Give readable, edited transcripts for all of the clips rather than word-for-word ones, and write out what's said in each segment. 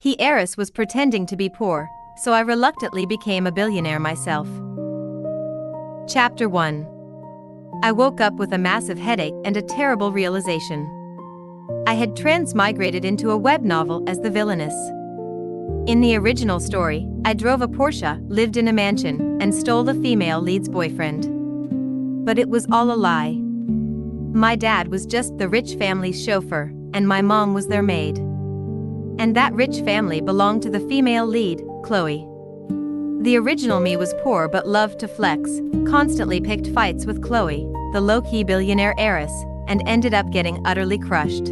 Heiress was pretending to be poor, so I reluctantly became a billionaire myself. Chapter 1. I woke up with a massive headache and a terrible realization. I had transmigrated into a web novel as the villainess. In the original story, I drove a Porsche, lived in a mansion, and stole the female lead's boyfriend. But it was all a lie. My dad was just the rich family's chauffeur, and my mom was their maid. And that rich family belonged to the female lead, Chloe. The original me was poor but loved to flex, constantly picked fights with Chloe, the low-key billionaire heiress, and ended up getting utterly crushed.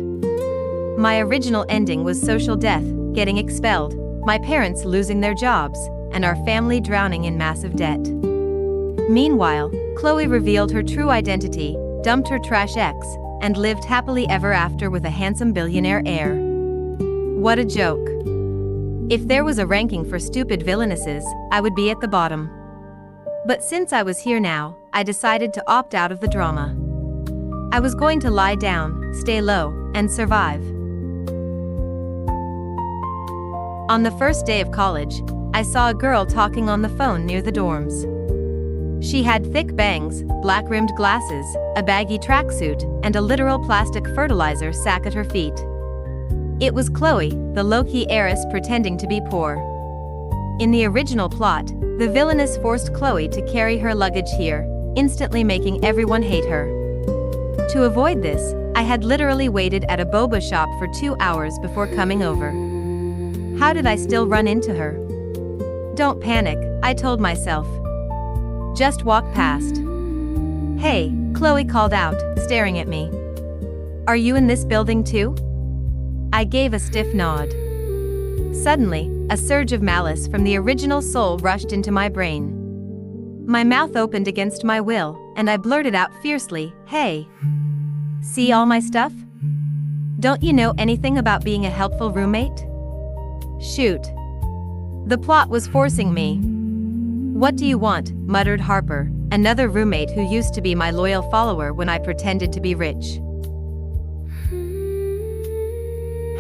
My original ending was social death, getting expelled, my parents losing their jobs, and our family drowning in massive debt. Meanwhile, Chloe revealed her true identity, dumped her trash ex, and lived happily ever after with a handsome billionaire heir. What a joke. If there was a ranking for stupid villainesses, I would be at the bottom. But since I was here now, I decided to opt out of the drama. I was going to lie down, stay low, and survive. On the first day of college, I saw a girl talking on the phone near the dorms. She had thick bangs, black-rimmed glasses, a baggy tracksuit, and a literal plastic fertilizer sack at her feet. It was Chloe, the low-key heiress pretending to be poor. In the original plot, the villainess forced Chloe to carry her luggage here, instantly making everyone hate her. To avoid this, I had literally waited at a boba shop for 2 hours before coming over. How did I still run into her? Don't panic, I told myself. Just walk past. Hey, Chloe called out, staring at me. Are you in this building too? I gave a stiff nod. Suddenly, a surge of malice from the original soul rushed into my brain. My mouth opened against my will, and I blurted out fiercely, "Hey! See all my stuff? Don't you know anything about being a helpful roommate?" Shoot. The plot was forcing me. "What do you want?" muttered Harper, another roommate who used to be my loyal follower when I pretended to be rich.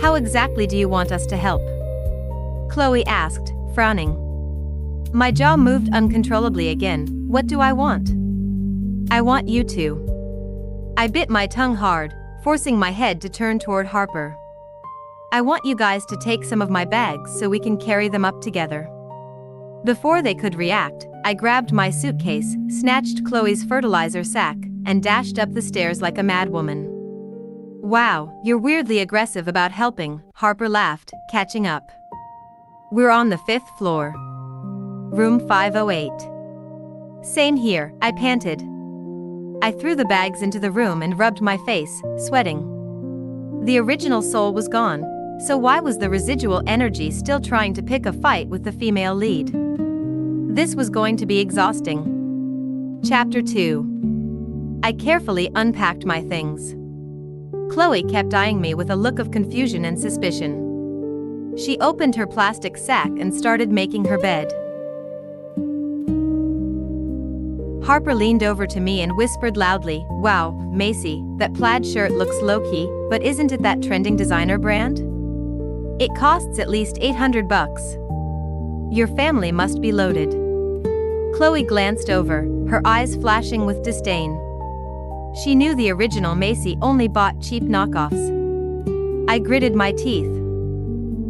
"How exactly do you want us to help?" Chloe asked, frowning. My jaw moved uncontrollably again. What do I want? I want you to. I bit my tongue hard, forcing my head to turn toward Harper. I want you guys to take some of my bags so we can carry them up together. Before they could react, I grabbed my suitcase, snatched Chloe's fertilizer sack, and dashed up the stairs like a madwoman. Wow, you're weirdly aggressive about helping, Harper laughed, catching up. We're on the 5th floor. Room 508. Same here, I panted. I threw the bags into the room and rubbed my face, sweating. The original soul was gone, so why was the residual energy still trying to pick a fight with the female lead? This was going to be exhausting. Chapter 2. I carefully unpacked my things. Chloe kept eyeing me with a look of confusion and suspicion. She opened her plastic sack and started making her bed. Harper leaned over to me and whispered loudly, "Wow, Macy, that plaid shirt looks low-key, but isn't it that trending designer brand? It costs at least $800. Your family must be loaded." Chloe glanced over, her eyes flashing with disdain. She knew the original Macy only bought cheap knockoffs. I gritted my teeth.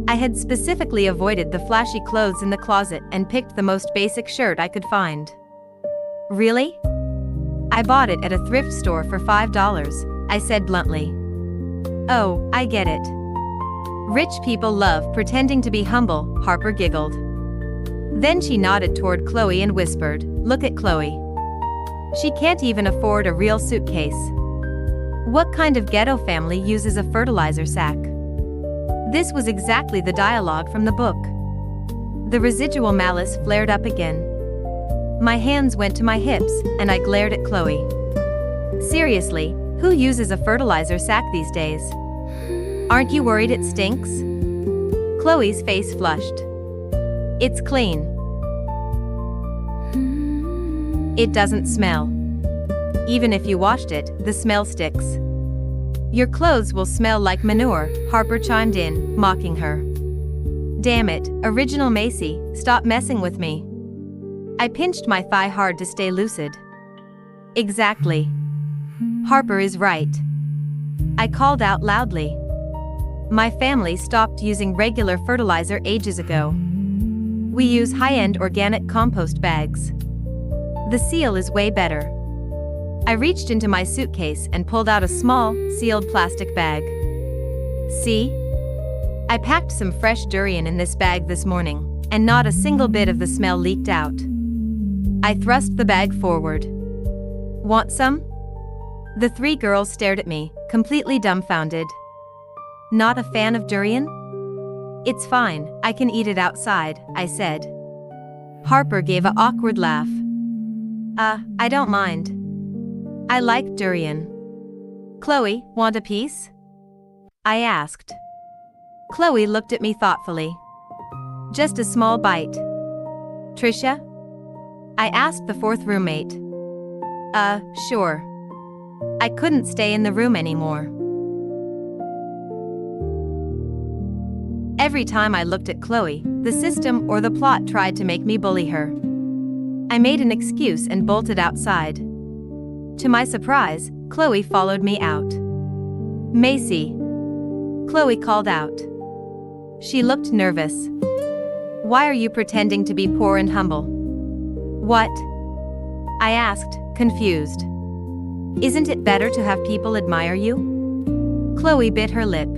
I had specifically avoided the flashy clothes in the closet and picked the most basic shirt I could find. Really? I bought it at a thrift store for $5, I said bluntly. Oh, I get it. Rich people love pretending to be humble, Harper giggled. Then she nodded toward Chloe and whispered, "Look at Chloe. She can't even afford a real suitcase. What kind of ghetto family uses a fertilizer sack?" This was exactly the dialogue from the book. The residual malice flared up again. My hands went to my hips, and I glared at Chloe. Seriously, who uses a fertilizer sack these days? Aren't you worried it stinks? Chloe's face flushed. It's clean. It doesn't smell. Even if you washed it, the smell sticks. Your clothes will smell like manure, Harper chimed in, mocking her. Damn it, Original Macy, stop messing with me. I pinched my thigh hard to stay lucid. Exactly. Harper is right. I called out loudly. My family stopped using regular fertilizer ages ago. We use high-end organic compost bags. The seal is way better. I reached into my suitcase and pulled out a small, sealed plastic bag. See? I packed some fresh durian in this bag this morning, and not a single bit of the smell leaked out. I thrust the bag forward. Want some? The three girls stared at me, completely dumbfounded. Not a fan of durian? It's fine, I can eat it outside, I said. Harper gave an awkward laugh. I don't mind. I like durian. Chloe, want a piece? I asked. Chloe looked at me thoughtfully. Just a small bite. Trisha? I asked the fourth roommate. Sure. I couldn't stay in the room anymore. Every time I looked at Chloe, the system or the plot tried to make me bully her. I made an excuse and bolted outside. To my surprise, Chloe followed me out. Macy. Chloe called out. She looked nervous. Why are you pretending to be poor and humble? What? I asked, confused. Isn't it better to have people admire you? Chloe bit her lip.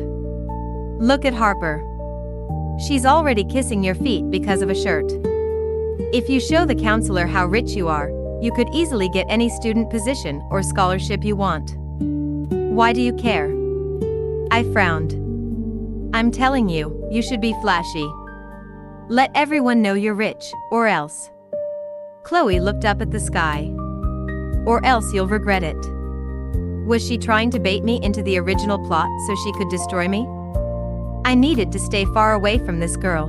Look at Harper. She's already kissing your feet because of a shirt. If you show the counselor how rich you are, you could easily get any student position or scholarship you want. Why do you care? I frowned. I'm telling you, you should be flashy. Let everyone know you're rich, or else. Chloe looked up at the sky. Or else you'll regret it. Was she trying to bait me into the original plot so she could destroy me? I needed to stay far away from this girl.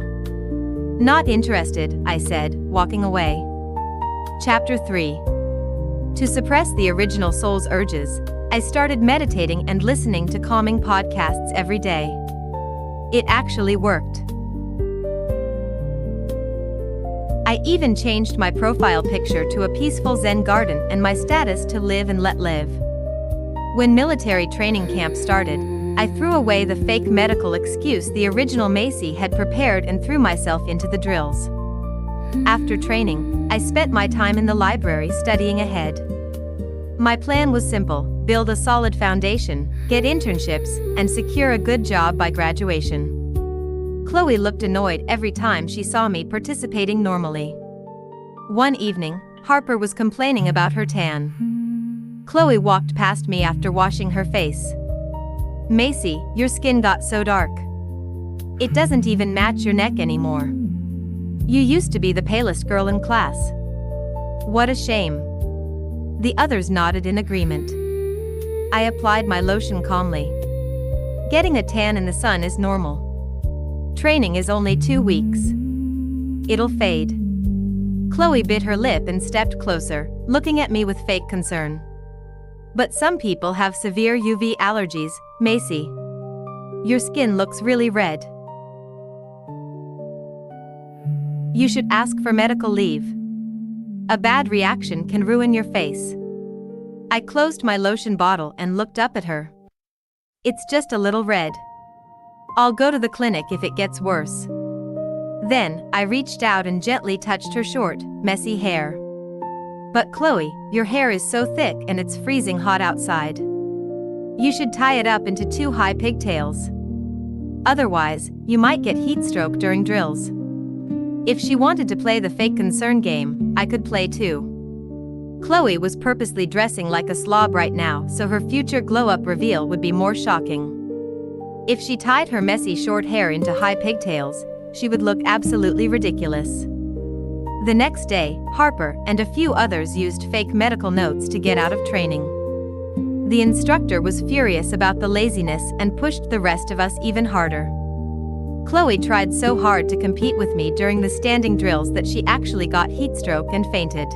Not interested, I said, walking away. Chapter 3. To suppress the original soul's urges, I started meditating and listening to calming podcasts every day. It actually worked. I even changed my profile picture to a peaceful Zen garden and my status to live and let live. When military training camp started, I threw away the fake medical excuse the original Macy had prepared and threw myself into the drills. After training, I spent my time in the library studying ahead. My plan was simple: build a solid foundation, get internships, and secure a good job by graduation. Chloe looked annoyed every time she saw me participating normally. One evening, Harper was complaining about her tan. Chloe walked past me after washing her face. Macy, your skin got so dark. It doesn't even match your neck anymore. You used to be the palest girl in class. What a shame. The others nodded in agreement. I applied my lotion calmly. Getting a tan in the sun is normal. Training is only 2 weeks. It'll fade. Chloe bit her lip and stepped closer, looking at me with fake concern. But some people have severe UV allergies, Macy. Your skin looks really red. You should ask for medical leave. A bad reaction can ruin your face. I closed my lotion bottle and looked up at her. It's just a little red. I'll go to the clinic if it gets worse. Then, I reached out and gently touched her short, messy hair. But Chloe, your hair is so thick and it's freezing hot outside. You should tie it up into 2 high pigtails. Otherwise, you might get heat stroke during drills. If she wanted to play the fake concern game, I could play too. Chloe was purposely dressing like a slob right now so her future glow-up reveal would be more shocking. If she tied her messy short hair into high pigtails, she would look absolutely ridiculous. The next day, Harper and a few others used fake medical notes to get out of training. The instructor was furious about the laziness and pushed the rest of us even harder. Chloe tried so hard to compete with me during the standing drills that she actually got heat stroke and fainted.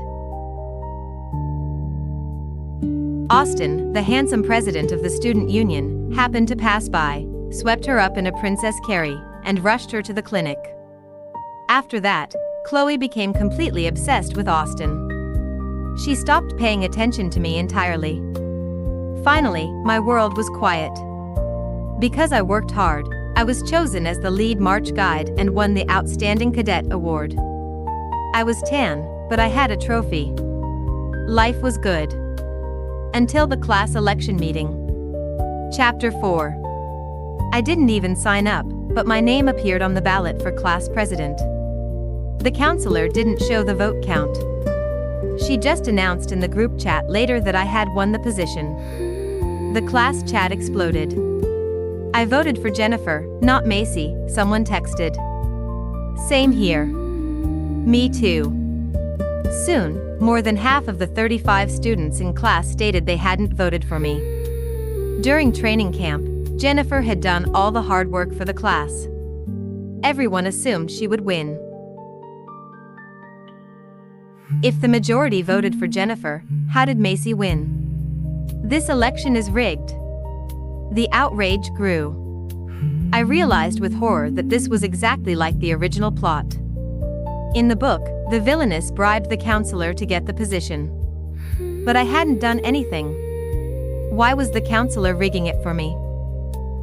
Austin, the handsome president of the student union, happened to pass by, swept her up in a Princess Carrie, and rushed her to the clinic. After that, Chloe became completely obsessed with Austin. She stopped paying attention to me entirely. Finally, my world was quiet. Because I worked hard, I was chosen as the lead march guide and won the Outstanding Cadet Award. I was tan, but I had a trophy. Life was good. Until the class election meeting. Chapter 4. I didn't even sign up, but my name appeared on the ballot for class president. The counselor didn't show the vote count. She just announced in the group chat later that I had won the position. The class chat exploded. I voted for Jennifer, not Macy, someone texted. Same here. Me too. Soon, more than half of the 35 students in class stated they hadn't voted for me. During training camp, Jennifer had done all the hard work for the class. Everyone assumed she would win. If the majority voted for Jennifer, how did Macy win? This election is rigged. The outrage grew. I realized with horror that this was exactly like the original plot. In the book, the villainess bribed the counselor to get the position. But I hadn't done anything. Why was the counselor rigging it for me?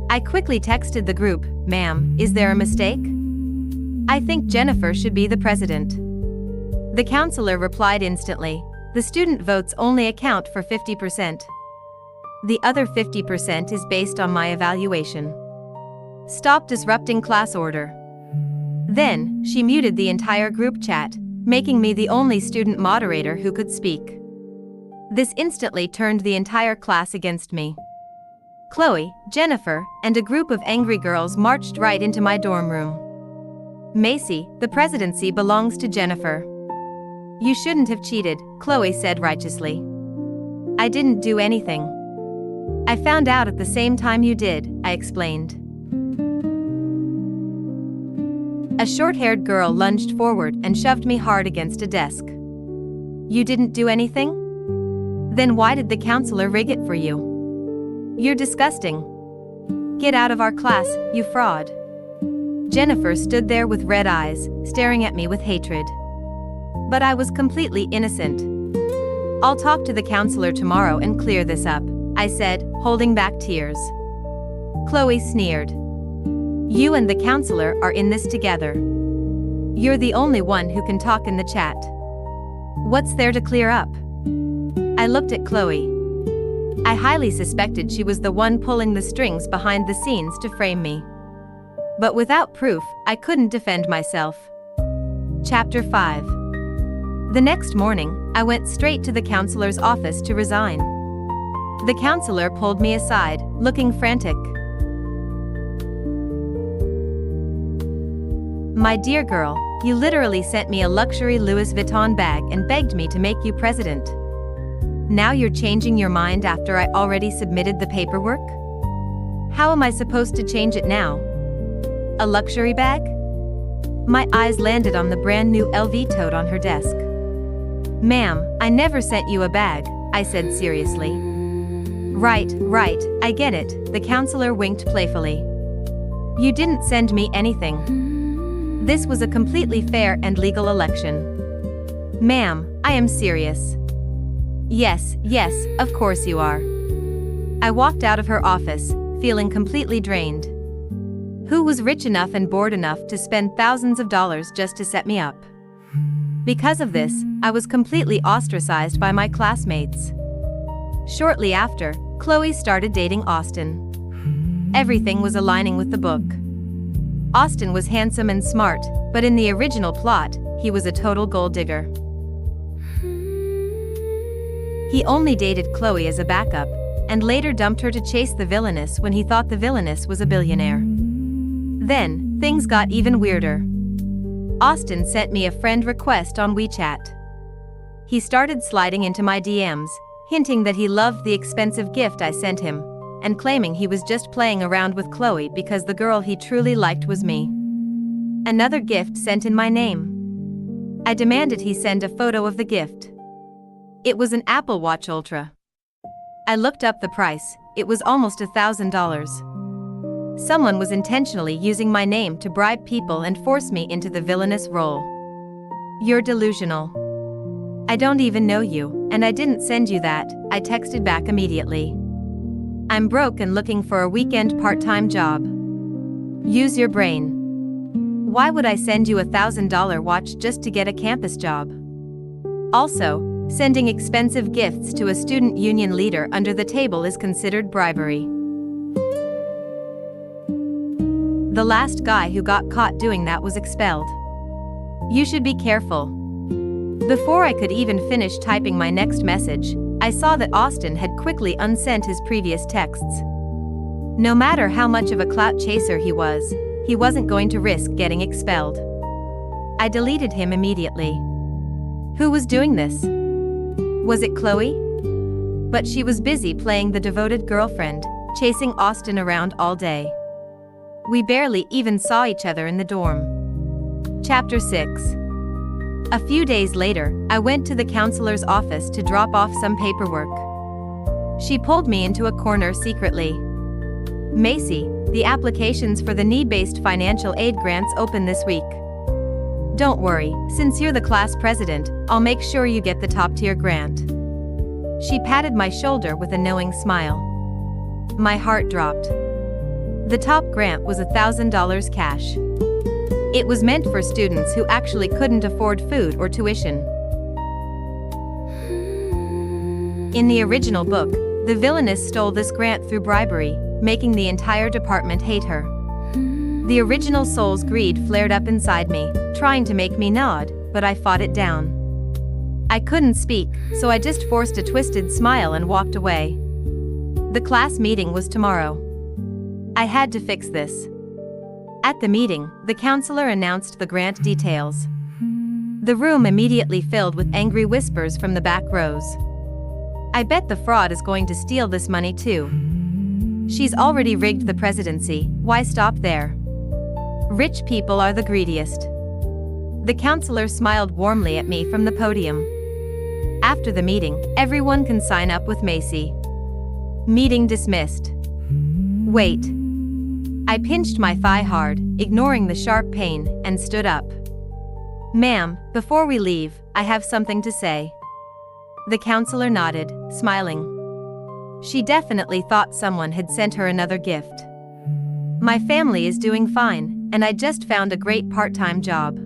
I quickly texted the group, "Ma'am, is there a mistake? I think Jennifer should be the president." The counselor replied instantly, "The student votes only account for 50%. The other 50% is based on my evaluation. Stop disrupting class order." Then, she muted the entire group chat, making me the only student moderator who could speak. This instantly turned the entire class against me. Chloe, Jennifer, and a group of angry girls marched right into my dorm room. "Macy, the presidency belongs to Jennifer. You shouldn't have cheated," Chloe said righteously. "I didn't do anything. I found out at the same time you did," I explained. A short-haired girl lunged forward and shoved me hard against a desk. "You didn't do anything? Then why did the counselor rig it for you? You're disgusting. Get out of our class, you fraud." Jennifer stood there with red eyes, staring at me with hatred. But I was completely innocent. "I'll talk to the counselor tomorrow and clear this up," I said, holding back tears. Chloe sneered. "You and the counselor are in this together. You're the only one who can talk in the chat. What's there to clear up?" I looked at Chloe. I highly suspected she was the one pulling the strings behind the scenes to frame me. But without proof, I couldn't defend myself. Chapter 5. The next morning, I went straight to the counselor's office to resign. The counselor pulled me aside, looking frantic. "My dear girl, you literally sent me a luxury Louis Vuitton bag and begged me to make you president. Now you're changing your mind after I already submitted the paperwork? How am I supposed to change it now? A luxury bag?" My eyes landed on the brand new LV tote on her desk. "Ma'am, I never sent you a bag," I said seriously. Right, I get it," the counselor winked playfully. "You didn't send me anything. This was a completely fair and legal election. Ma'am, I am serious." Yes, of course you are." I walked out of her office, feeling completely drained. Who was rich enough and bored enough to spend thousands of dollars just to set me up? Because of this, I was completely ostracized by my classmates. Shortly after, Chloe started dating Austin. Everything was aligning with the book. Austin was handsome and smart, but in the original plot, he was a total gold digger. He only dated Chloe as a backup, and later dumped her to chase the villainess when he thought the villainess was a billionaire. Then, things got even weirder. Austin sent me a friend request on WeChat. He started sliding into my DMs, hinting that he loved the expensive gift I sent him, and claiming he was just playing around with Chloe because the girl he truly liked was me. Another gift sent in my name. I demanded he send a photo of the gift. It was an Apple Watch Ultra. I looked up the price, it was almost $1,000. Someone was intentionally using my name to bribe people and force me into the villainous role. You're delusional. I don't even know you, and I didn't send you that, I texted back immediately. I'm broke and looking for a weekend part-time job. Use your brain. Why would I send you $1,000 watch just to get a campus job? Also, sending expensive gifts to a student union leader under the table is considered bribery. The last guy who got caught doing that was expelled. You should be careful. Before I could even finish typing my next message, I saw that Austin had quickly unsent his previous texts. No matter how much of a clout chaser he wasn't going to risk getting expelled. I deleted him immediately. Who was doing this? Was it Chloe? But she was busy playing the devoted girlfriend, chasing Austin around all day. We barely even saw each other in the dorm. Chapter 6. A few days later, I went to the counselor's office to drop off some paperwork. She pulled me into a corner secretly. Macy, the applications for the need-based financial aid grants open this week. Don't worry, since you're the class president, I'll make sure you get the top-tier grant. She patted my shoulder with a knowing smile. My heart dropped. The top grant was $1,000 cash. It was meant for students who actually couldn't afford food or tuition. In the original book, the villainess stole this grant through bribery, making the entire department hate her. The original soul's greed flared up inside me, trying to make me nod, but I fought it down. I couldn't speak, so I just forced a twisted smile and walked away. The class meeting was tomorrow. I had to fix this. At the meeting, the counselor announced the grant details. The room immediately filled with angry whispers from the back rows. I bet the fraud is going to steal this money too. She's already rigged the presidency, why stop there? Rich people are the greediest. The counselor smiled warmly at me from the podium. After the meeting, everyone can sign up with Macy. Meeting dismissed. Wait. I pinched my thigh hard, ignoring the sharp pain, and stood up. Ma'am, before we leave, I have something to say. The counselor nodded, smiling. She definitely thought someone had sent her another gift. My family is doing fine, and I just found a great part-time job.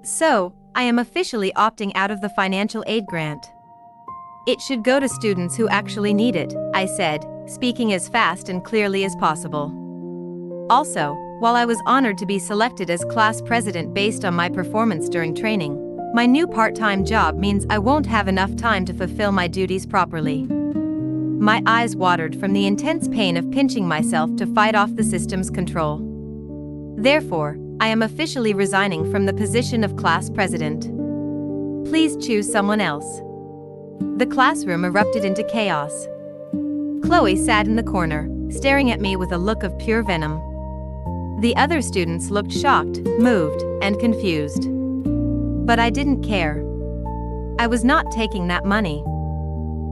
So, I am officially opting out of the financial aid grant. It should go to students who actually need it, I said, speaking as fast and clearly as possible. Also, while I was honored to be selected as class president based on my performance during training, my new part-time job means I won't have enough time to fulfill my duties properly. My eyes watered from the intense pain of pinching myself to fight off the system's control. Therefore, I am officially resigning from the position of class president. Please choose someone else. The classroom erupted into chaos. Chloe sat in the corner, staring at me with a look of pure venom. The other students looked shocked, moved, and confused. But I didn't care. I was not taking that money.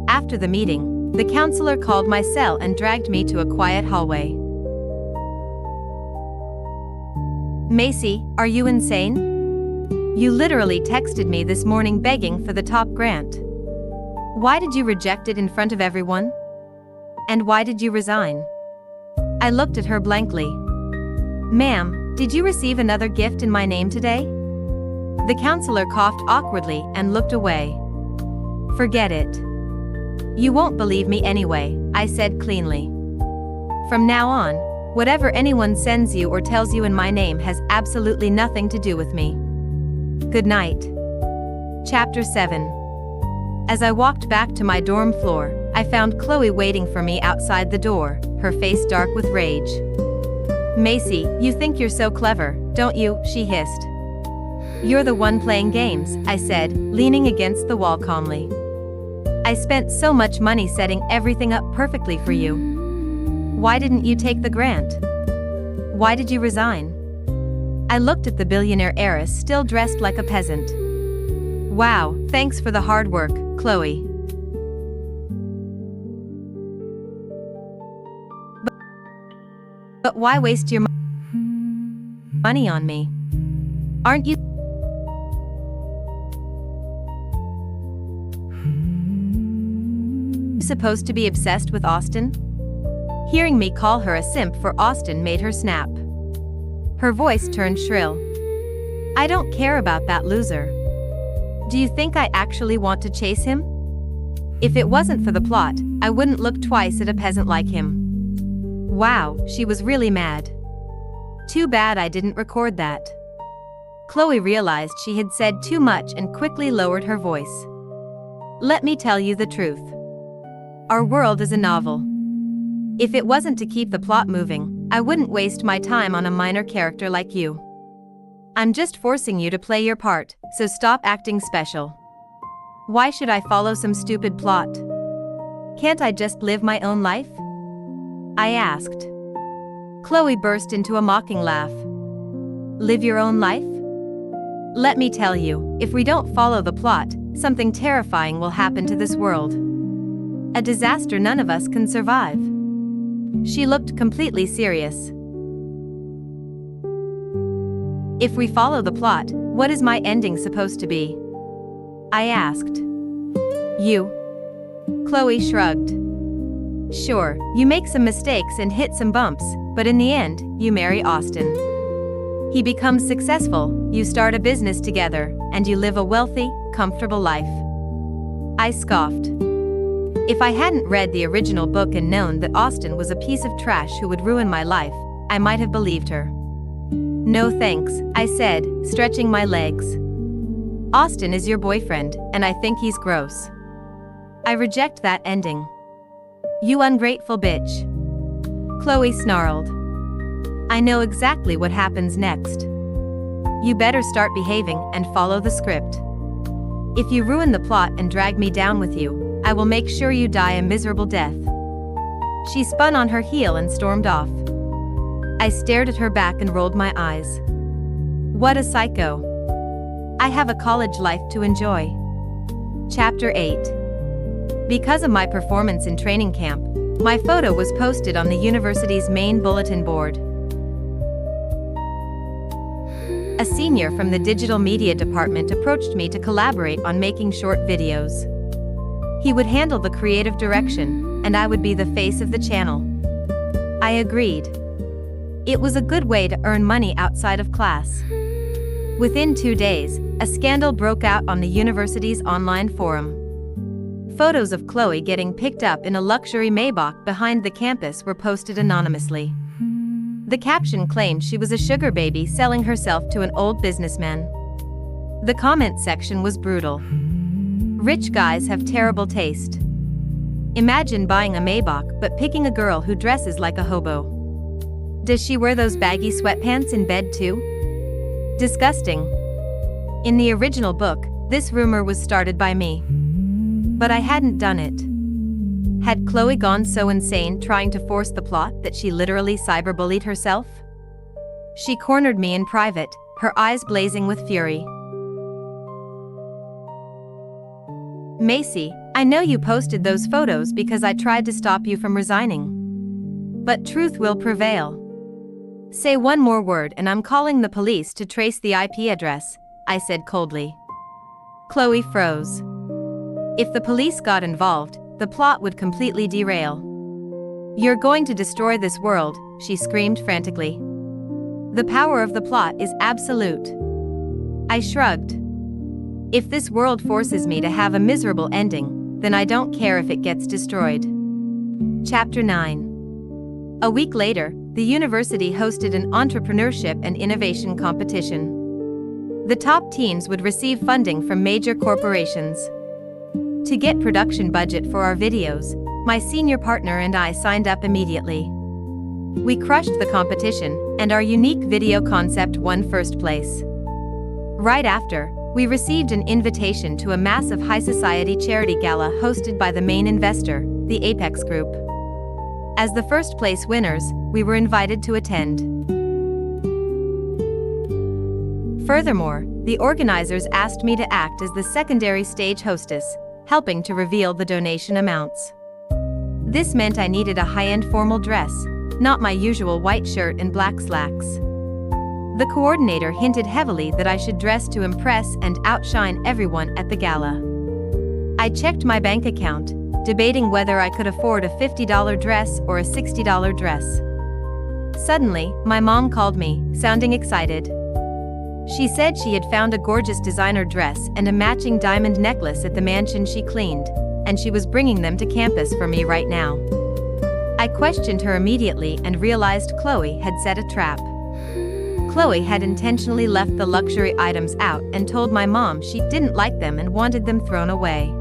After the meeting, the counselor called my cell and dragged me to a quiet hallway. Macy, are you insane? You literally texted me this morning begging for the top grant. Why did you reject it in front of everyone? And why did you resign? I looked at her blankly. Ma'am, did you receive another gift in my name today? The counselor coughed awkwardly and looked away. Forget it. You won't believe me anyway, I said cleanly. From now on, whatever anyone sends you or tells you in my name has absolutely nothing to do with me. Good night. Chapter 7. As I walked back to my dorm floor, I found Chloe waiting for me outside the door, her face dark with rage. Macy, you think you're so clever, don't you? She hissed. You're the one playing games, I said, leaning against the wall calmly. I spent so much money setting everything up perfectly for you. Why didn't you take the grant? Why did you resign? I looked at the billionaire heiress still dressed like a peasant. Wow, thanks for the hard work, Chloe. But why waste your money on me? Aren't you supposed to be obsessed with Austin? Hearing me call her a simp for Austin made her snap. Her voice turned shrill. I don't care about that loser. Do you think I actually want to chase him? If it wasn't for the plot, I wouldn't look twice at a peasant like him. Wow, she was really mad. Too bad I didn't record that. Chloe realized she had said too much and quickly lowered her voice. Let me tell you the truth. Our world is a novel. If it wasn't to keep the plot moving, I wouldn't waste my time on a minor character like you. I'm just forcing you to play your part, so stop acting special. Why should I follow some stupid plot? Can't I just live my own life? I asked. Chloe burst into a mocking laugh. Live your own life? Let me tell you, if we don't follow the plot, something terrifying will happen to this world. A disaster none of us can survive. She looked completely serious. If we follow the plot, what is my ending supposed to be? I asked. You? Chloe shrugged. Sure, you make some mistakes and hit some bumps, but in the end, you marry Austin. He becomes successful, you start a business together, and you live a wealthy, comfortable life. I scoffed. If I hadn't read the original book and known that Austin was a piece of trash who would ruin my life, I might have believed her. No thanks, I said, stretching my legs. Austin is your boyfriend, and I think he's gross. I reject that ending. You ungrateful bitch. Chloe snarled. I know exactly what happens next. You better start behaving and follow the script. If you ruin the plot and drag me down with you, I will make sure you die a miserable death. She spun on her heel and stormed off. I stared at her back and rolled my eyes. What a psycho. I have a college life to enjoy. Chapter 8. Because of my performance in training camp, my photo was posted on the university's main bulletin board. A senior from the digital media department approached me to collaborate on making short videos. He would handle the creative direction, and I would be the face of the channel. I agreed. It was a good way to earn money outside of class. Within 2 days, a scandal broke out on the university's online forum. Photos of Chloe getting picked up in a luxury Maybach behind the campus were posted anonymously. The caption claimed she was a sugar baby selling herself to an old businessman. The comment section was brutal. Rich guys have terrible taste. Imagine buying a Maybach but picking a girl who dresses like a hobo. Does she wear those baggy sweatpants in bed too? Disgusting. In the original book, this rumor was started by me. But I hadn't done it. Had Chloe gone so insane trying to force the plot that she literally cyberbullied herself? She cornered me in private, her eyes blazing with fury. Macy, I know you posted those photos because I tried to stop you from resigning. But truth will prevail. Say one more word and I'm calling the police to trace the IP address, I said coldly. Chloe froze. If the police got involved, the plot would completely derail. You're going to destroy this world, she screamed frantically. The power of the plot is absolute. I shrugged. If this world forces me to have a miserable ending, then I don't care if it gets destroyed. Chapter 9. A week later, the university hosted an entrepreneurship and innovation competition. The top teams would receive funding from major corporations. To get production budget for our videos, my senior partner and I signed up immediately. We crushed the competition, and our unique video concept won first place. Right after, we received an invitation to a massive high society charity gala hosted by the main investor, the Apex Group. As the first place winners, we were invited to attend. Furthermore, the organizers asked me to act as the secondary stage hostess, helping to reveal the donation amounts. This meant I needed a high-end formal dress, not my usual white shirt and black slacks. The coordinator hinted heavily that I should dress to impress and outshine everyone at the gala. I checked my bank account, debating whether I could afford a $50 dress or a $60 dress. Suddenly, my mom called me, sounding excited. She said she had found a gorgeous designer dress and a matching diamond necklace at the mansion she cleaned, and she was bringing them to campus for me right now. I questioned her immediately and realized Chloe had set a trap. Chloe had intentionally left the luxury items out and told my mom she didn't like them and wanted them thrown away.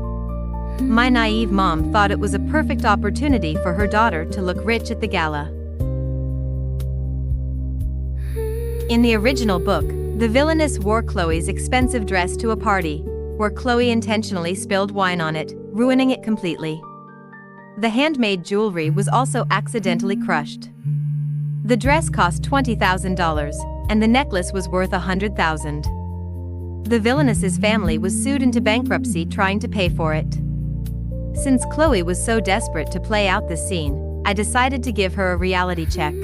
My naive mom thought it was a perfect opportunity for her daughter to look rich at the gala. In the original book, the villainess wore Chloe's expensive dress to a party, where Chloe intentionally spilled wine on it, ruining it completely. The handmade jewelry was also accidentally crushed. The dress cost $20,000, and the necklace was worth $100,000. The villainess's family was sued into bankruptcy trying to pay for it. Since Chloe was so desperate to play out this scene, I decided to give her a reality check.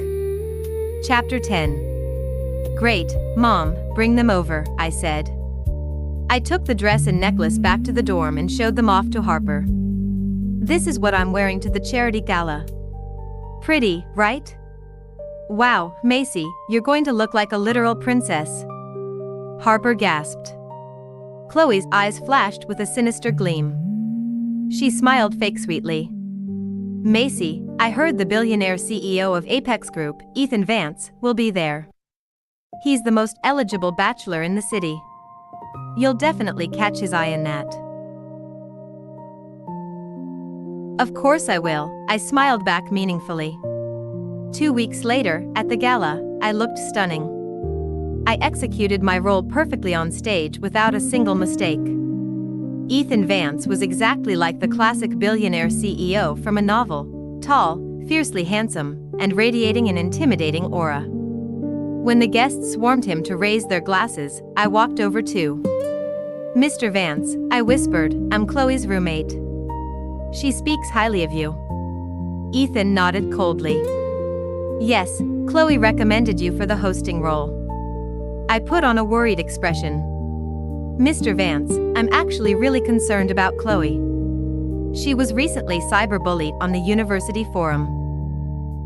Chapter 10. Great, Mom, bring them over, I said. I took the dress and necklace back to the dorm and showed them off to Harper. This is what I'm wearing to the charity gala. Pretty, right? Wow, Macy, you're going to look like a literal princess. Harper gasped. Chloe's eyes flashed with a sinister gleam. She smiled fake sweetly. Macy, I heard the billionaire CEO of Apex Group, Ethan Vance, will be there. He's the most eligible bachelor in the city. You'll definitely catch his eye in that. Of course I will, I smiled back meaningfully. 2 weeks later, at the gala, I looked stunning. I executed my role perfectly on stage without a single mistake. Ethan Vance was exactly like the classic billionaire CEO from a novel, tall, fiercely handsome, and radiating an intimidating aura. When the guests swarmed him to raise their glasses, I walked over too. Mr. Vance, I whispered, I'm Chloe's roommate. She speaks highly of you. Ethan nodded coldly. Yes, Chloe recommended you for the hosting role. I put on a worried expression. Mr. Vance, I'm actually really concerned about Chloe. She was recently cyberbullied on the university forum.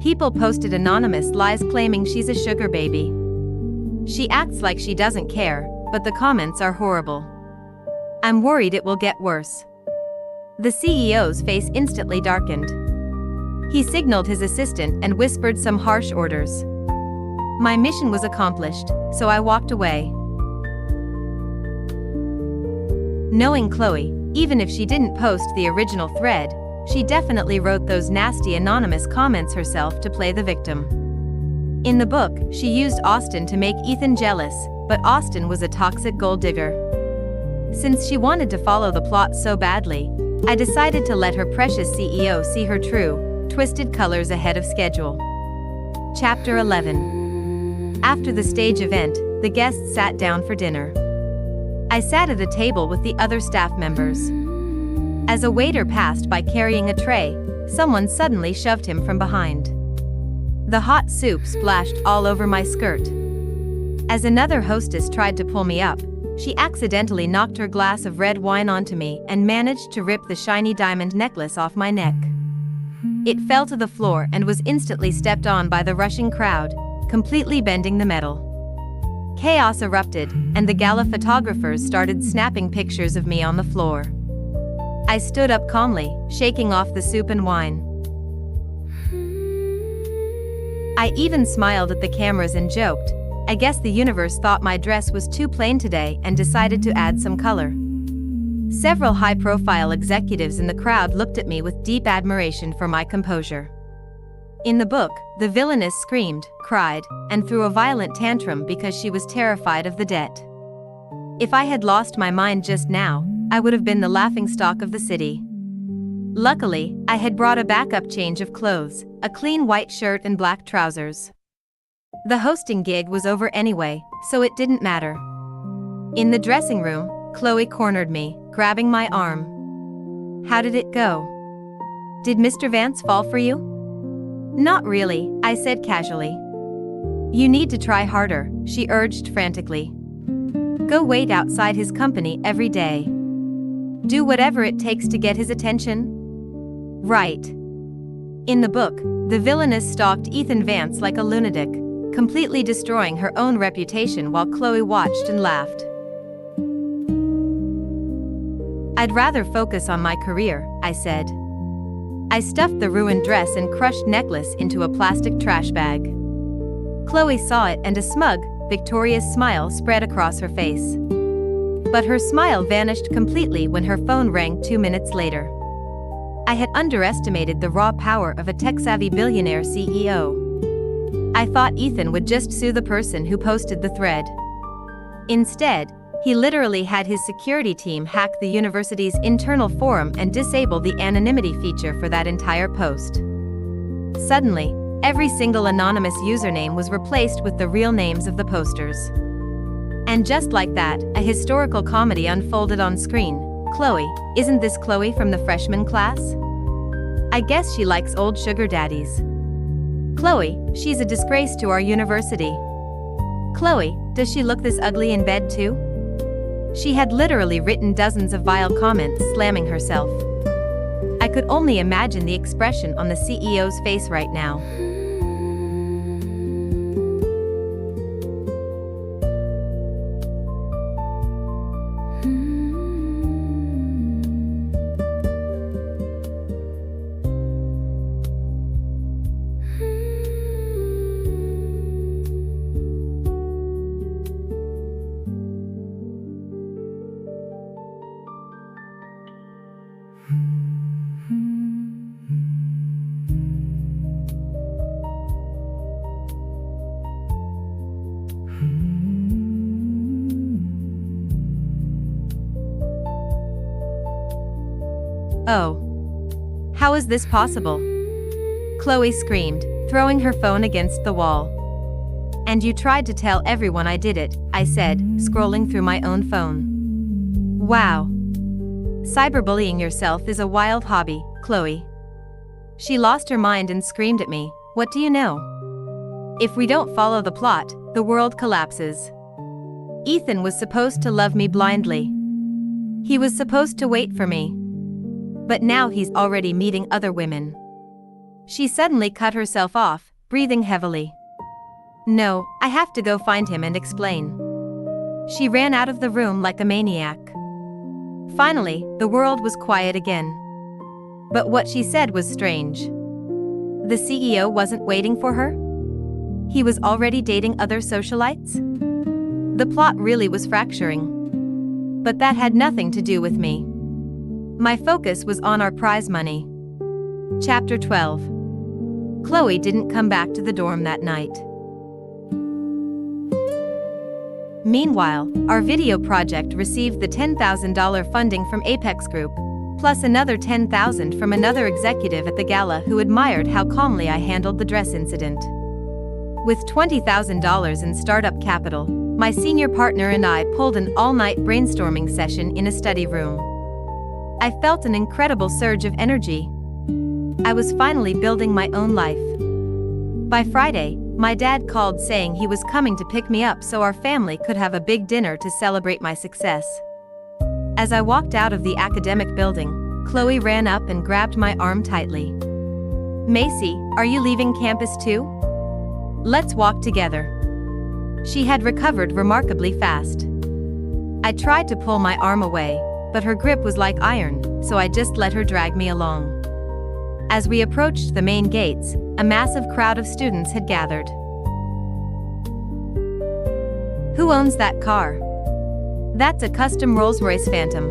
People posted anonymous lies claiming she's a sugar baby. She acts like she doesn't care, but the comments are horrible. I'm worried it will get worse. The CEO's face instantly darkened. He signaled his assistant and whispered some harsh orders. My mission was accomplished, so I walked away. Knowing Chloe, even if she didn't post the original thread, she definitely wrote those nasty anonymous comments herself to play the victim. In the book, she used Austin to make Ethan jealous, but Austin was a toxic gold digger. Since she wanted to follow the plot so badly, I decided to let her precious CEO see her true, twisted colors ahead of schedule. Chapter 11. After the stage event, the guests sat down for dinner. I sat at a table with the other staff members. As a waiter passed by carrying a tray, someone suddenly shoved him from behind. The hot soup splashed all over my skirt. As another hostess tried to pull me up, she accidentally knocked her glass of red wine onto me and managed to rip the shiny diamond necklace off my neck. It fell to the floor and was instantly stepped on by the rushing crowd, completely bending the metal. Chaos erupted, and the gala photographers started snapping pictures of me on the floor. I stood up calmly, shaking off the soup and wine. I even smiled at the cameras and joked, I guess the universe thought my dress was too plain today and decided to add some color. Several high-profile executives in the crowd looked at me with deep admiration for my composure. In the book, the villainess screamed, cried, and threw a violent tantrum because she was terrified of the debt. If I had lost my mind just now, I would have been the laughingstock of the city. Luckily, I had brought a backup change of clothes, a clean white shirt and black trousers. The hosting gig was over anyway, so it didn't matter. In the dressing room, Chloe cornered me, grabbing my arm. How did it go? Did Mr. Vance fall for you? Not really, I said casually. You need to try harder, she urged frantically. Go wait outside his company every day. Do whatever it takes to get his attention. Right. In the book, the villainess stalked Ethan Vance like a lunatic, completely destroying her own reputation while Chloe watched and laughed. I'd rather focus on my career, I said. I stuffed the ruined dress and crushed necklace into a plastic trash bag. Chloe saw it and a smug, victorious smile spread across her face. But her smile vanished completely when her phone rang 2 minutes later. I had underestimated the raw power of a tech-savvy billionaire CEO. I thought Ethan would just sue the person who posted the thread. Instead, he literally had his security team hack the university's internal forum and disable the anonymity feature for that entire post. Suddenly, every single anonymous username was replaced with the real names of the posters. And just like that, a historical comedy unfolded on screen. Chloe, isn't this Chloe from the freshman class? I guess she likes old sugar daddies. Chloe, she's a disgrace to our university. Chloe, does she look this ugly in bed too? She had literally written dozens of vile comments slamming herself. I could only imagine the expression on the CEO's face right now. Oh. How is this possible? Chloe screamed, throwing her phone against the wall. And you tried to tell everyone I did it, I said, scrolling through my own phone. Wow. Cyberbullying yourself is a wild hobby, Chloe. She lost her mind and screamed at me, what do you know? If we don't follow the plot, the world collapses. Ethan was supposed to love me blindly. He was supposed to wait for me. But now he's already meeting other women. She suddenly cut herself off, breathing heavily. No, I have to go find him and explain. She ran out of the room like a maniac. Finally, the world was quiet again. But what she said was strange. The CEO wasn't waiting for her? He was already dating other socialites? The plot really was fracturing. But that had nothing to do with me. My focus was on our prize money. Chapter 12. Chloe didn't come back to the dorm that night. Meanwhile, our video project received the $10,000 funding from Apex Group, plus another $10,000 from another executive at the gala who admired how calmly I handled the dress incident. With $20,000 in startup capital, my senior partner and I pulled an all-night brainstorming session in a study room. I felt an incredible surge of energy. I was finally building my own life. By Friday, my dad called saying he was coming to pick me up so our family could have a big dinner to celebrate my success. As I walked out of the academic building, Chloe ran up and grabbed my arm tightly. Macy, are you leaving campus too? Let's walk together. She had recovered remarkably fast. I tried to pull my arm away, but her grip was like iron, so I just let her drag me along. As we approached the main gates, a massive crowd of students had gathered. Who owns that car? That's a custom Rolls-Royce Phantom.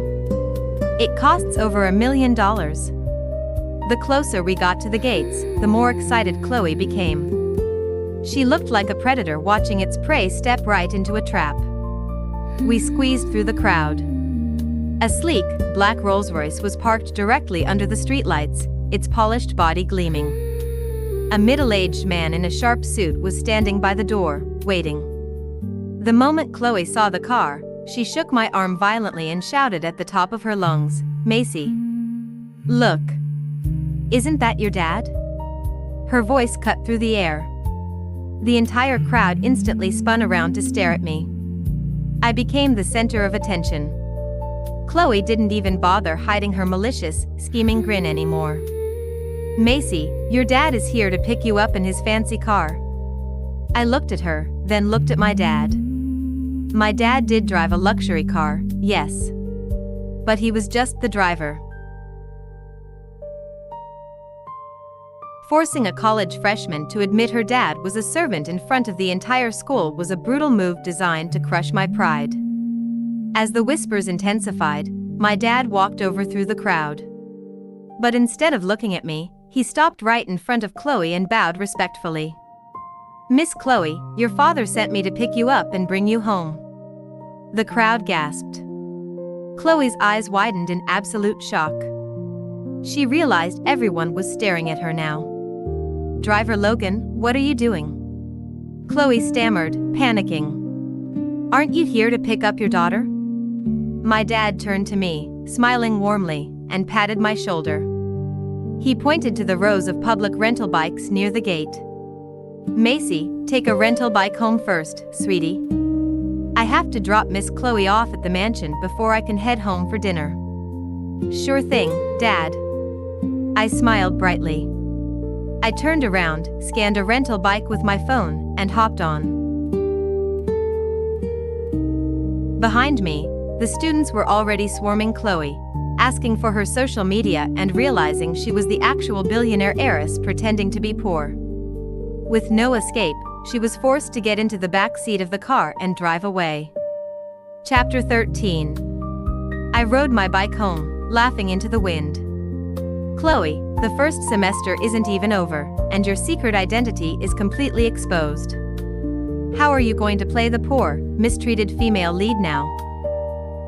It costs over $1 million. The closer we got to the gates, the more excited Chloe became. She looked like a predator watching its prey step right into a trap. We squeezed through the crowd. A sleek, black Rolls-Royce was parked directly under the streetlights, its polished body gleaming. A middle-aged man in a sharp suit was standing by the door, waiting. The moment Chloe saw the car, she shook my arm violently and shouted at the top of her lungs, Macy. Look. Isn't that your dad? Her voice cut through the air. The entire crowd instantly spun around to stare at me. I became the center of attention. Chloe didn't even bother hiding her malicious, scheming grin anymore. "Macy, your dad is here to pick you up in his fancy car." I looked at her, then looked at my dad. My dad did drive a luxury car, yes. But he was just the driver. Forcing a college freshman to admit her dad was a servant in front of the entire school was a brutal move designed to crush my pride. As the whispers intensified, my dad walked over through the crowd. But instead of looking at me, he stopped right in front of Chloe and bowed respectfully. "Miss Chloe, your father sent me to pick you up and bring you home." The crowd gasped. Chloe's eyes widened in absolute shock. She realized everyone was staring at her now. "Driver Logan, what are you doing?" Chloe stammered, panicking. "Aren't you here to pick up your daughter?" My dad turned to me, smiling warmly, and patted my shoulder. He pointed to the rows of public rental bikes near the gate. "Macy, take a rental bike home first, sweetie. I have to drop Miss Chloe off at the mansion before I can head home for dinner." "Sure thing, Dad." I smiled brightly. I turned around, scanned a rental bike with my phone, and hopped on. Behind me, the students were already swarming Chloe, asking for her social media and realizing she was the actual billionaire heiress pretending to be poor. With no escape, she was forced to get into the back seat of the car and drive away. Chapter 13. I rode my bike home, laughing into the wind. "Chloe, the first semester isn't even over, and your secret identity is completely exposed. How are you going to play the poor, mistreated female lead now?"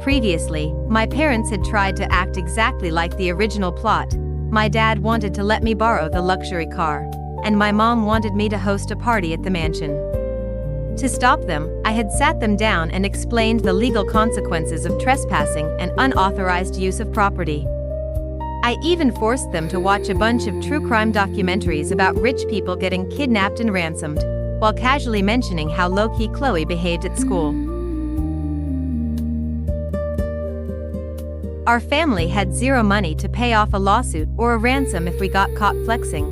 Previously, my parents had tried to act exactly like the original plot. My dad wanted to let me borrow the luxury car, and my mom wanted me to host a party at the mansion. To stop them, I had sat them down and explained the legal consequences of trespassing and unauthorized use of property. I even forced them to watch a bunch of true crime documentaries about rich people getting kidnapped and ransomed, while casually mentioning how low-key Chloe behaved at school. Our family had zero money to pay off a lawsuit or a ransom if we got caught flexing.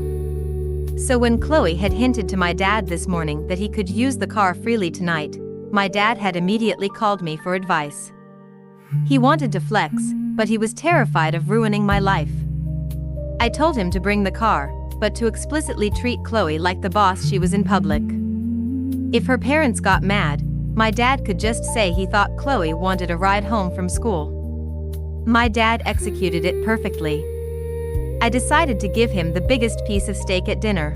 So when Chloe had hinted to my dad this morning that he could use the car freely tonight, my dad had immediately called me for advice. He wanted to flex, but he was terrified of ruining my life. I told him to bring the car, but to explicitly treat Chloe like the boss she was in public. If her parents got mad, my dad could just say he thought Chloe wanted a ride home from school. My dad executed it perfectly. I decided to give him the biggest piece of steak at dinner.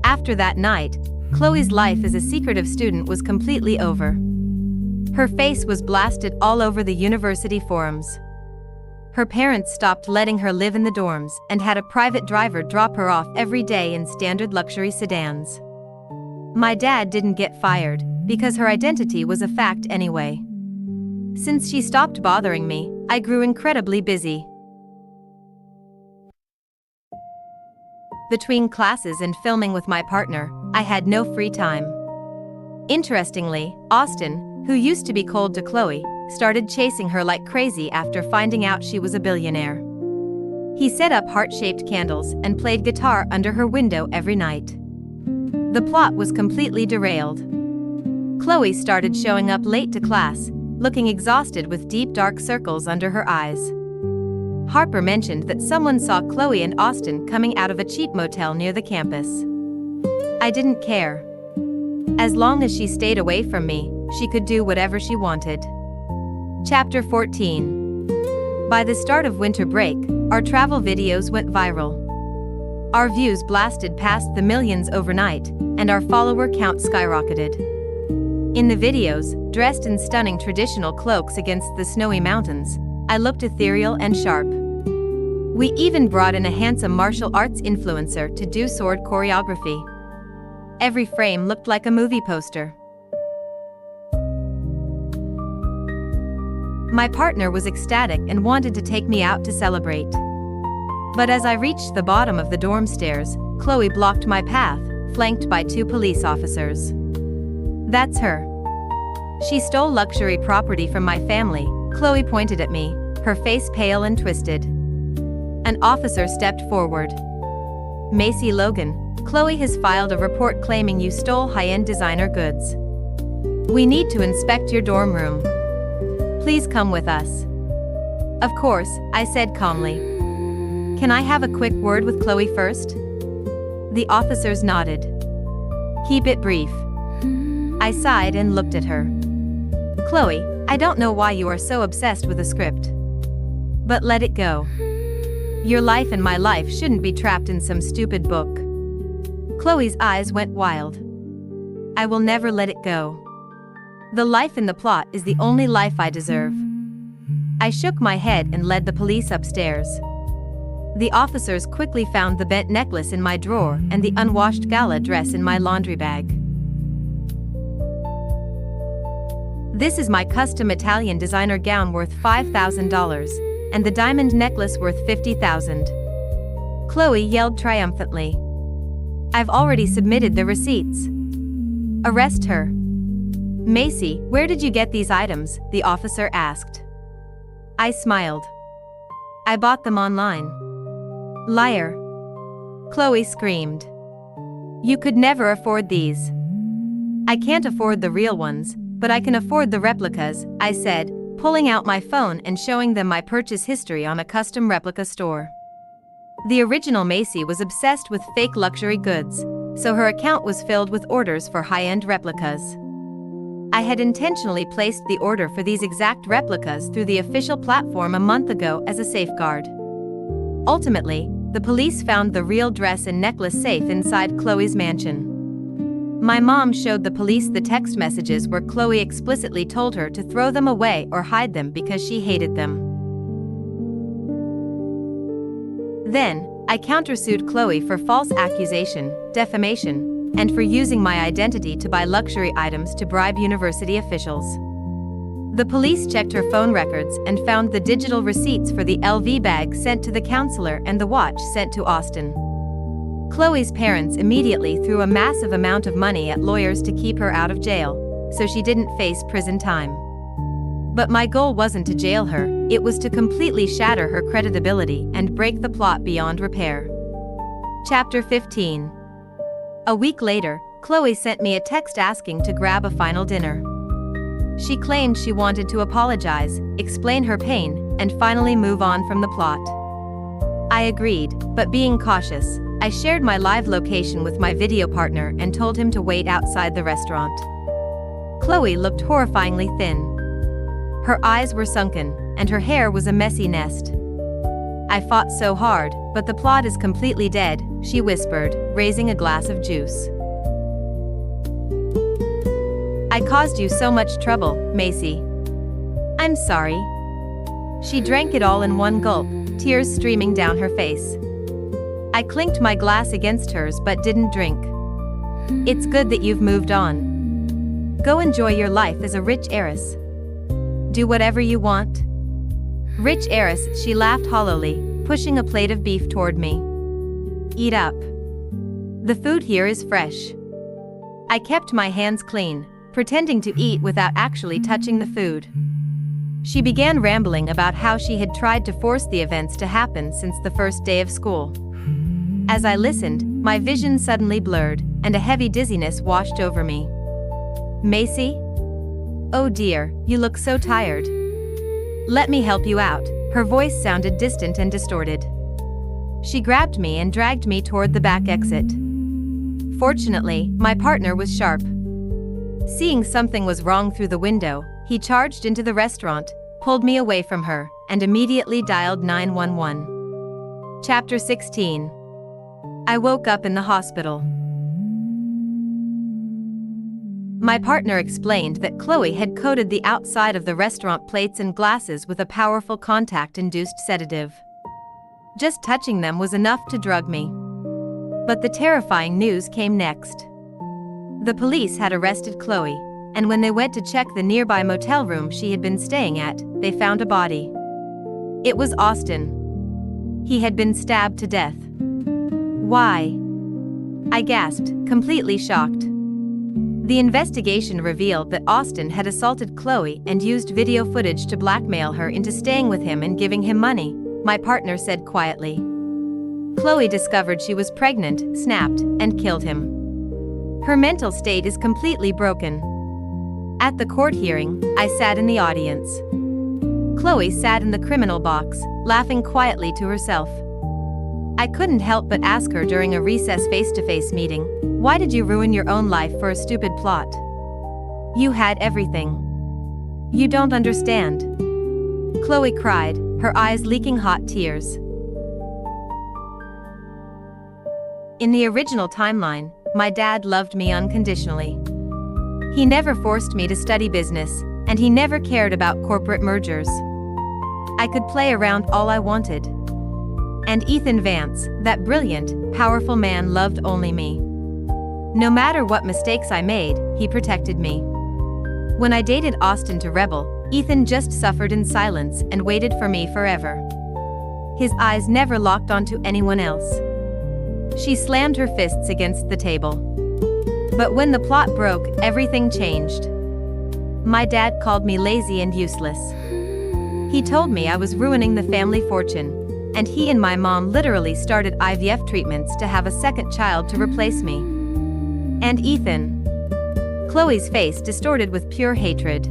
After that night, Chloe's life as a secretive student was completely over. Her face was blasted all over the university forums. Her parents stopped letting her live in the dorms and had a private driver drop her off every day in standard luxury sedans. My dad didn't get fired, because her identity was a fact anyway. Since she stopped bothering me, I grew incredibly busy. Between classes and filming with my partner, I had no free time. Interestingly, Austin, who used to be cold to Chloe, started chasing her like crazy after finding out she was a billionaire. He set up heart-shaped candles and played guitar under her window every night. The plot was completely derailed. Chloe started showing up late to class, looking exhausted with deep dark circles under her eyes. Harper mentioned that someone saw Chloe and Austin coming out of a cheap motel near the campus. I didn't care. As long as she stayed away from me, she could do whatever she wanted. Chapter 14. By the start of winter break, our travel videos went viral. Our views blasted past the millions overnight, and our follower count skyrocketed. In the videos, dressed in stunning traditional cloaks against the snowy mountains, I looked ethereal and sharp. We even brought in a handsome martial arts influencer to do sword choreography. Every frame looked like a movie poster. My partner was ecstatic and wanted to take me out to celebrate. But as I reached the bottom of the dorm stairs, Chloe blocked my path, flanked by 2 police officers. That's her. She stole luxury property from my family, Chloe pointed at me, her face pale and twisted. An officer stepped forward. Macy Logan, Chloe has filed a report claiming you stole high-end designer goods. We need to inspect your dorm room. Please come with us. Of course, I said calmly. Can I have a quick word with Chloe first? The officers nodded. Keep it brief. I sighed and looked at her. Chloe, I don't know why you are so obsessed with a script. But let it go. Your life and my life shouldn't be trapped in some stupid book. Chloe's eyes went wild. I will never let it go. The life in the plot is the only life I deserve. I shook my head and led the police upstairs. The officers quickly found the bent necklace in my drawer and the unwashed gala dress in my laundry bag. This is my custom Italian designer gown worth $5,000, and the diamond necklace worth $50,000. Chloe yelled triumphantly. I've already submitted the receipts. Arrest her. Macy, where did you get these items? The officer asked. I smiled. I bought them online. Liar. Chloe screamed. You could never afford these. I can't afford the real ones, but I can afford the replicas, I said, pulling out my phone and showing them my purchase history on a custom replica store. The original Macy was obsessed with fake luxury goods, so her account was filled with orders for high-end replicas. I had intentionally placed the order for these exact replicas through the official platform a month ago as a safeguard. Ultimately, the police found the real dress and necklace safe inside Chloe's mansion. My mom showed the police the text messages where Chloe explicitly told her to throw them away or hide them because she hated them. Then, I countersued Chloe for false accusation, defamation, and for using my identity to buy luxury items to bribe university officials. The police checked her phone records and found the digital receipts for the LV bag sent to the counselor and the watch sent to Austin. Chloe's parents immediately threw a massive amount of money at lawyers to keep her out of jail, so she didn't face prison time. But my goal wasn't to jail her, it was to completely shatter her credibility and break the plot beyond repair. Chapter 15. A week later, Chloe sent me a text asking to grab a final dinner. She claimed she wanted to apologize, explain her pain, and finally move on from the plot. I agreed, but being cautious, I shared my live location with my video partner and told him to wait outside the restaurant. Chloe looked horrifyingly thin. Her eyes were sunken, and her hair was a messy nest. I fought so hard, but the plot is completely dead, she whispered, raising a glass of juice. I caused you so much trouble, Macy. I'm sorry. She drank it all in one gulp, tears streaming down her face. I clinked my glass against hers but didn't drink. It's good that you've moved on. Go enjoy your life as a rich heiress. Do whatever you want. Rich heiress, she laughed hollowly, pushing a plate of beef toward me. Eat up. The food here is fresh. I kept my hands clean, pretending to eat without actually touching the food. She began rambling about how she had tried to force the events to happen since the first day of school. As I listened, my vision suddenly blurred, and a heavy dizziness washed over me. Macy? Oh dear, you look so tired. Let me help you out. Her voice sounded distant and distorted. She grabbed me and dragged me toward the back exit. Fortunately, my partner was sharp. Seeing something was wrong through the window, he charged into the restaurant, pulled me away from her, and immediately dialed 911. Chapter 16. I woke up in the hospital. My partner explained that Chloe had coated the outside of the restaurant plates and glasses with a powerful contact-induced sedative. Just touching them was enough to drug me. But the terrifying news came next. The police had arrested Chloe, and when they went to check the nearby motel room she had been staying at, they found a body. It was Austin. He had been stabbed to death. Why? I gasped, completely shocked. The investigation revealed that Austin had assaulted Chloe and used video footage to blackmail her into staying with him and giving him money, my partner said quietly. Chloe discovered she was pregnant, snapped, and killed him. Her mental state is completely broken. At the court hearing, I sat in the audience. Chloe sat in the criminal box, laughing quietly to herself. I couldn't help but ask her during a recess face-to-face meeting, why did you ruin your own life for a stupid plot? You had everything. You don't understand. Chloe cried, her eyes leaking hot tears. In the original timeline, my dad loved me unconditionally. He never forced me to study business, and he never cared about corporate mergers. I could play around all I wanted. And Ethan Vance, that brilliant, powerful man, loved only me. No matter what mistakes I made, he protected me. When I dated Austin to rebel, Ethan just suffered in silence and waited for me forever. His eyes never locked onto anyone else. She slammed her fists against the table. But when the plot broke, everything changed. My dad called me lazy and useless. He told me I was ruining the family fortune, and he and my mom literally started IVF treatments to have a second child to replace me. And Ethan. Chloe's face distorted with pure hatred.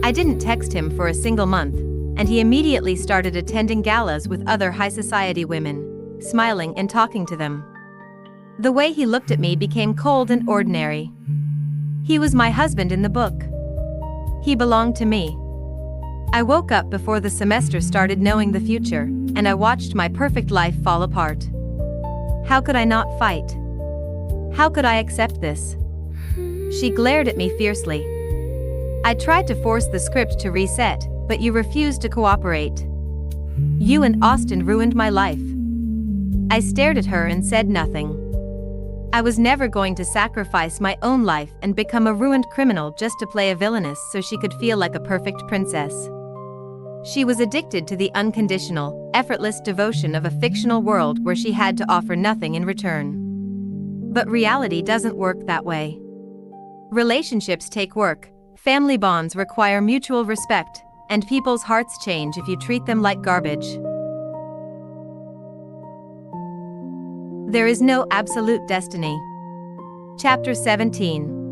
I didn't text him for a single month, and he immediately started attending galas with other high society women, smiling and talking to them. The way he looked at me became cold and ordinary. He was my husband in the book. He belonged to me. I woke up before the semester started knowing the future, and I watched my perfect life fall apart. How could I not fight? How could I accept this? She glared at me fiercely. I tried to force the script to reset, but you refused to cooperate. You and Austin ruined my life. I stared at her and said nothing. I was never going to sacrifice my own life and become a ruined criminal just to play a villainess so she could feel like a perfect princess. She was addicted to the unconditional, effortless devotion of a fictional world where she had to offer nothing in return. But reality doesn't work that way. Relationships take work, family bonds require mutual respect, and people's hearts change if you treat them like garbage. There is no absolute destiny. Chapter 17.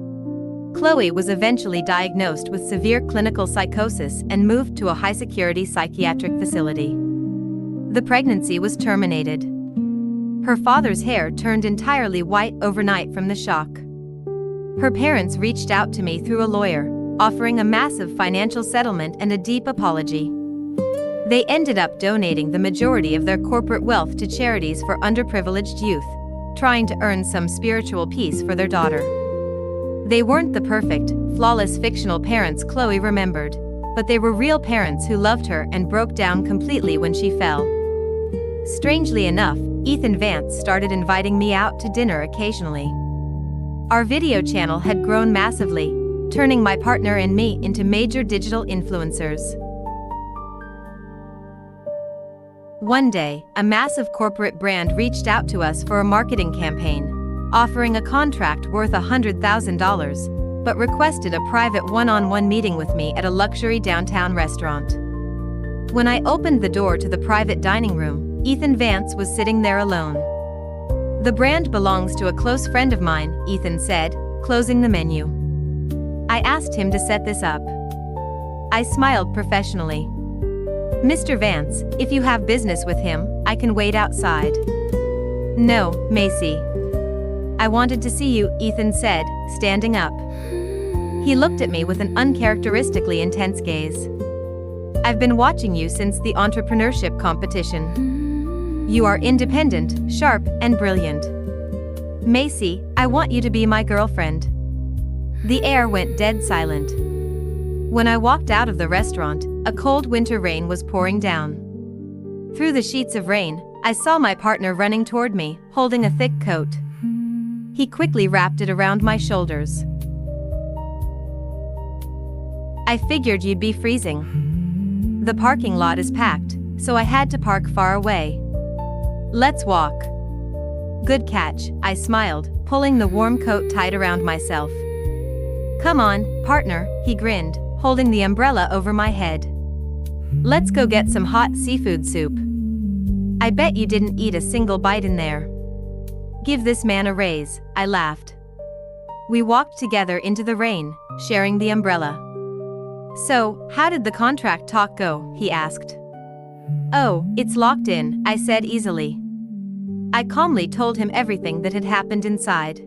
Chloe was eventually diagnosed with severe clinical psychosis and moved to a high-security psychiatric facility. The pregnancy was terminated. Her father's hair turned entirely white overnight from the shock. Her parents reached out to me through a lawyer, offering a massive financial settlement and a deep apology. They ended up donating the majority of their corporate wealth to charities for underprivileged youth, trying to earn some spiritual peace for their daughter. They weren't the perfect, flawless fictional parents Chloe remembered, but they were real parents who loved her and broke down completely when she fell. Strangely enough, Ethan Vance started inviting me out to dinner occasionally. Our video channel had grown massively, turning my partner and me into major digital influencers. One day, a massive corporate brand reached out to us for a marketing campaign, offering a contract worth $100,000, but requested a private one-on-one meeting with me at a luxury downtown restaurant. When I opened the door to the private dining room, Ethan Vance was sitting there alone. "The brand belongs to a close friend of mine," Ethan said, closing the menu. I asked him to set this up. I smiled professionally. "Mr. Vance, if you have business with him, I can wait outside." "No, Macy. I wanted to see you," Ethan said, standing up. He looked at me with an uncharacteristically intense gaze. "I've been watching you since the entrepreneurship competition. You are independent, sharp, and brilliant. Macy, I want you to be my girlfriend." The air went dead silent. When I walked out of the restaurant, a cold winter rain was pouring down. Through the sheets of rain, I saw my partner running toward me, holding a thick coat. He quickly wrapped it around my shoulders. "I figured you'd be freezing. The parking lot is packed, so I had to park far away." Let's walk. Good catch, I smiled, pulling the warm coat tight around myself. Come on, partner, he grinned, holding the umbrella over my head. Let's go get some hot seafood soup. I bet you didn't eat a single bite in there. Give this man a raise, I laughed. We walked together into the rain, sharing the umbrella. So, how did the contract talk go? He asked. Oh, it's locked in, I said easily. I calmly told him everything that had happened inside.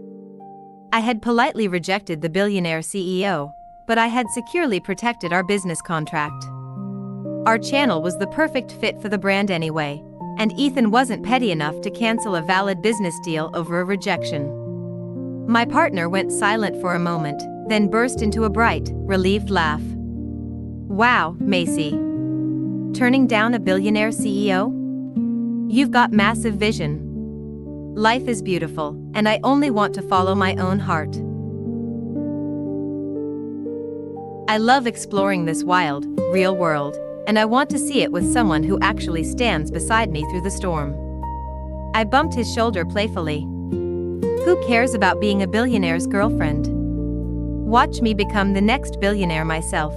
I had politely rejected the billionaire CEO, but I had securely protected our business contract. Our channel was the perfect fit for the brand anyway, and Ethan wasn't petty enough to cancel a valid business deal over a rejection. My partner went silent for a moment, then burst into a bright, relieved laugh. Wow, Macy. Turning down a billionaire CEO? You've got massive vision. Life is beautiful, and I only want to follow my own heart. I love exploring this wild, real world, and I want to see it with someone who actually stands beside me through the storm. I bumped his shoulder playfully. Who cares about being a billionaire's girlfriend? Watch me become the next billionaire myself.